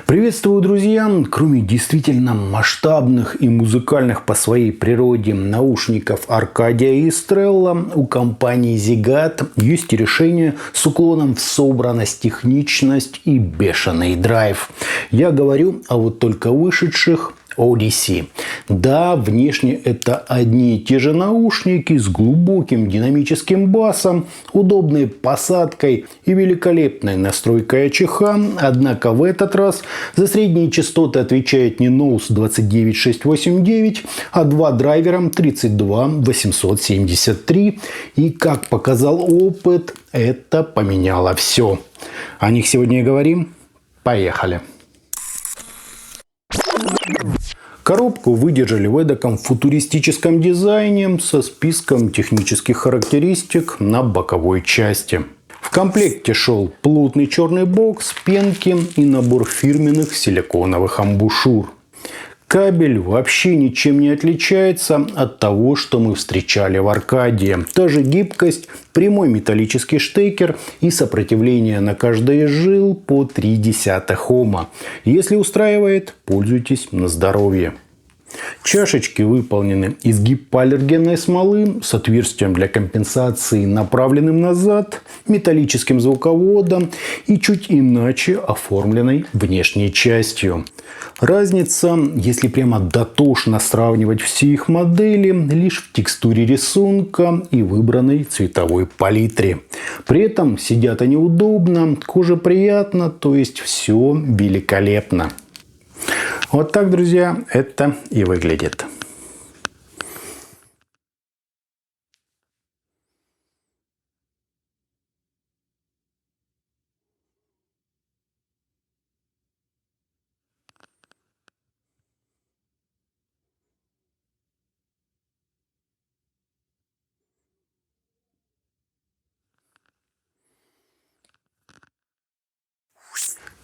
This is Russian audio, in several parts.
Приветствую, друзья! Кроме действительно масштабных и музыкальных по своей природе наушников Arcadia и Estrella, у компании Zigat есть и решение с уклоном в собранность, техничность и бешеный драйв. Я говорю о вот только вышедших Odyssey. Да, внешне это одни и те же наушники с глубоким динамическим басом, удобной посадкой и великолепной настройкой АЧХ, однако в этот раз за средние частоты отвечает не Nose 29689, а два драйвера 32873. И, как показал опыт, это поменяло все. О них сегодня и говорим. Поехали! Коробку выдержали в эдаком футуристическом дизайне со списком технических характеристик на боковой части. В комплекте шел плотный черный бокс, пенки и набор фирменных силиконовых амбушюр. Кабель вообще ничем не отличается от того, что мы встречали в Arcadia. Та же гибкость, прямой металлический штекер и сопротивление на каждый из жил по 0,3 Ома. Если устраивает, пользуйтесь на здоровье. Чашечки выполнены из гипоаллергенной смолы с отверстием для компенсации, направленным назад, металлическим звуководом и чуть иначе оформленной внешней частью. Разница, если прямо дотошно сравнивать все их модели, лишь в текстуре рисунка и выбранной цветовой палитре. При этом сидят они удобно, коже приятно, то есть все великолепно. Вот так, друзья, это и выглядит.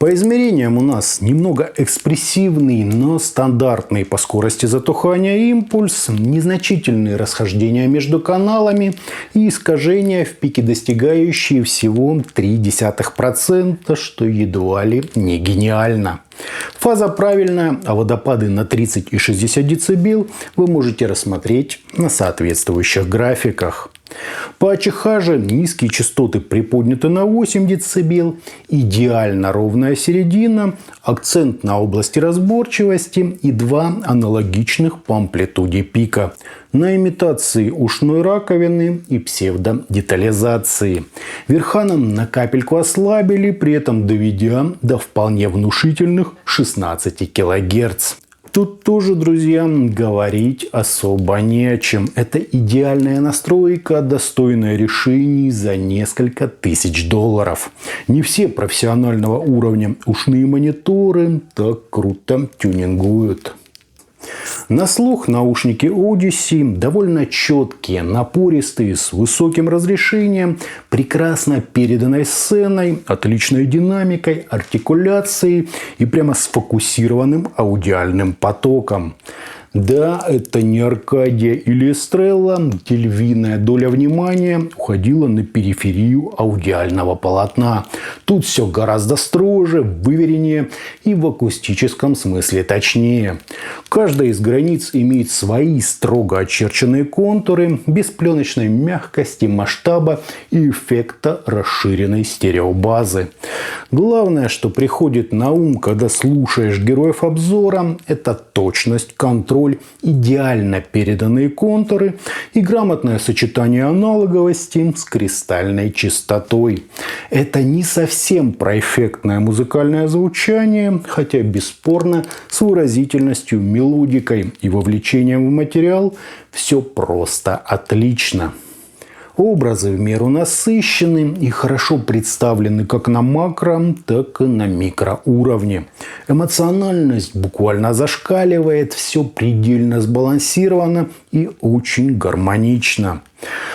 По измерениям у нас немного экспрессивный, но стандартный по скорости затухания импульс, незначительные расхождения между каналами и искажения в пике, достигающие всего 0,3%, что едва ли не гениально. Фаза правильная, а водопады на 30 и 60 дБ вы можете рассмотреть на соответствующих графиках. По АЧХ же низкие частоты приподняты на 8 дБ, идеально ровная середина, акцент на области разборчивости и два аналогичных по амплитуде пика. На имитации ушной раковины и псевдодетализации. Верханом на капельку ослабили, при этом доведя до вполне внушительных 16 кГц. Тут тоже, друзья, говорить особо не о чем. Это идеальная настройка, достойная решений за несколько тысяч долларов. Не все профессионального уровня ушные мониторы так круто тюнингуют. На слух наушники Odyssey довольно четкие, напористые, с высоким разрешением, прекрасно переданной сценой, отличной динамикой, артикуляцией и прямо сфокусированным аудиальным потоком. Да, это не Arcadia или Estrella, где львиная доля внимания уходила на периферию аудиального полотна. Тут все гораздо строже, вывереннее и в акустическом смысле точнее. Каждая из границ имеет свои строго очерченные контуры, без пленочной мягкости, масштаба и эффекта расширенной стереобазы. Главное, что приходит на ум, когда слушаешь героев обзора, это точность, контроль, идеально переданные контуры и грамотное сочетание аналоговости с кристальной чистотой. Это не совсем про эффектное музыкальное звучание, хотя бесспорно с выразительностью, мелодикой и вовлечением в материал все просто отлично. Образы в меру насыщены и хорошо представлены как на макро, так и на микроуровне. Эмоциональность буквально зашкаливает, все предельно сбалансировано и очень гармонично.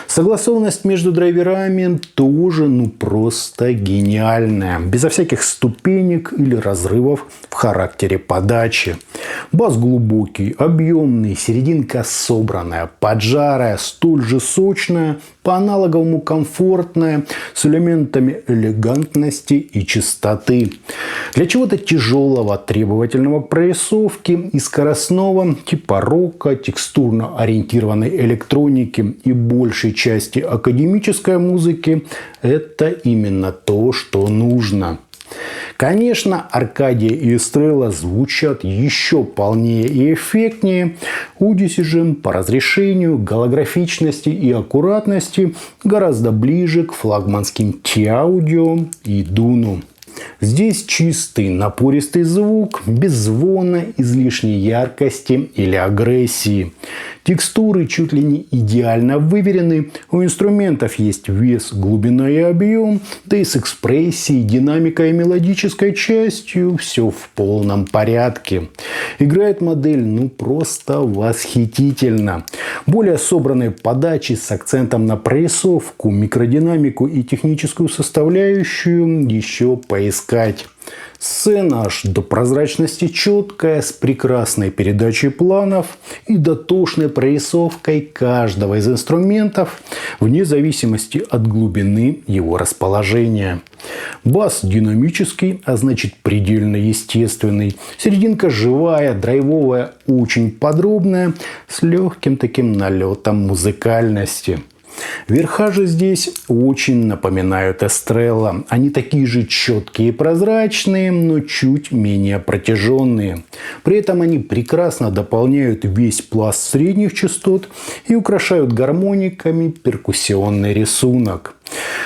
Согласованность между драйверами тоже просто гениальная. Безо всяких ступенек или разрывов в характере подачи. Бас глубокий, объемный, серединка собранная, поджарая, столь же сочная, по-аналоговому комфортная, с элементами элегантности и чистоты. Для чего-то тяжелого, требовательного к прорисовке и скоростного, типа рока, текстурно ориентированной электроники и большей части академической музыки – это именно то, что нужно. Конечно, Аркадия и Эстрелла звучат еще полнее и эффектнее. Одиссе же по разрешению, голографичности и аккуратности гораздо ближе к флагманским Ти-аудио и Дуну. Здесь чистый, напористый звук, без звона, излишней яркости или агрессии. Текстуры чуть ли не идеально выверены, у инструментов есть вес, глубина и объем, да и с экспрессией, динамикой и мелодической частью все в полном порядке. Играет модель просто восхитительно. Более собранной подачи с акцентом на прорисовку, микродинамику и техническую составляющую еще поискать. Сцена аж до прозрачности четкая, с прекрасной передачей планов и дотошной прорисовкой каждого из инструментов, вне зависимости от глубины его расположения. Бас динамический, а значит предельно естественный. Серединка живая, драйвовая, очень подробная, с легким таким налетом музыкальности. Верха же здесь очень напоминают Эстрелла. Они такие же четкие и прозрачные, но чуть менее протяженные. При этом они прекрасно дополняют весь пласт средних частот и украшают гармониками перкуссионный рисунок.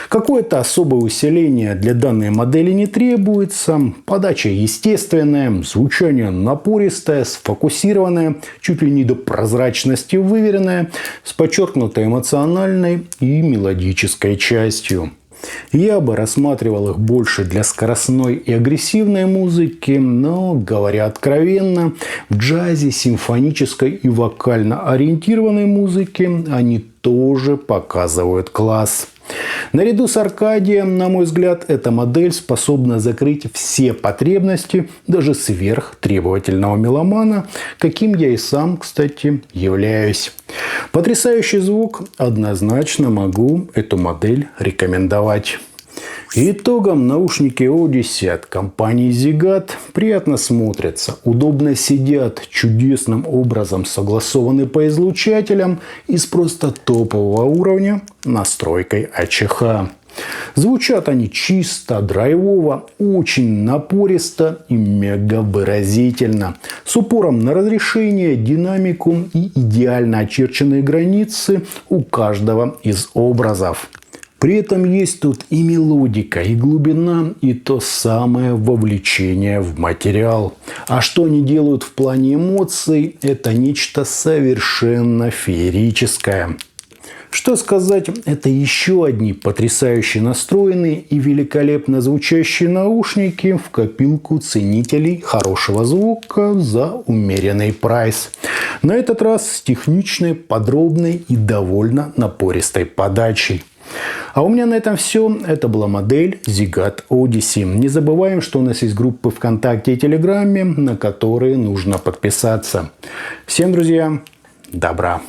Какое-то особое усиление для данной модели не требуется. Подача естественная, звучание напористое, сфокусированное, чуть ли не до прозрачности выверенное, с подчеркнутой эмоциональной и мелодической частью. Я бы рассматривал их больше для скоростной и агрессивной музыки, но, говоря откровенно, в джазе, симфонической и вокально ориентированной музыке они тоже показывают класс. Наряду с Аркадием, на мой взгляд, эта модель способна закрыть все потребности даже сверхтребовательного меломана, каким я и сам, кстати, являюсь. Потрясающий звук, однозначно могу эту модель рекомендовать. Итогом наушники Одиссе от компании Zigat приятно смотрятся, удобно сидят, чудесным образом согласованы по излучателям и с просто топового уровня настройкой АЧХ. Звучат они чисто, драйвово, очень напористо и мега выразительно. С упором на разрешение, динамику и идеально очерченные границы у каждого из образов. При этом есть тут и мелодика, и глубина, и то самое вовлечение в материал. А что они делают в плане эмоций, это нечто совершенно феерическое. Что сказать, это еще одни потрясающе настроенные и великолепно звучащие наушники в копилку ценителей хорошего звука за умеренный прайс. На этот раз с техничной, подробной и довольно напористой подачей. А у меня на этом все. Это была модель Zigat Odyssey. Не забываем, что у нас есть группы ВКонтакте и Телеграме, на которые нужно подписаться. Всем, друзья, добра!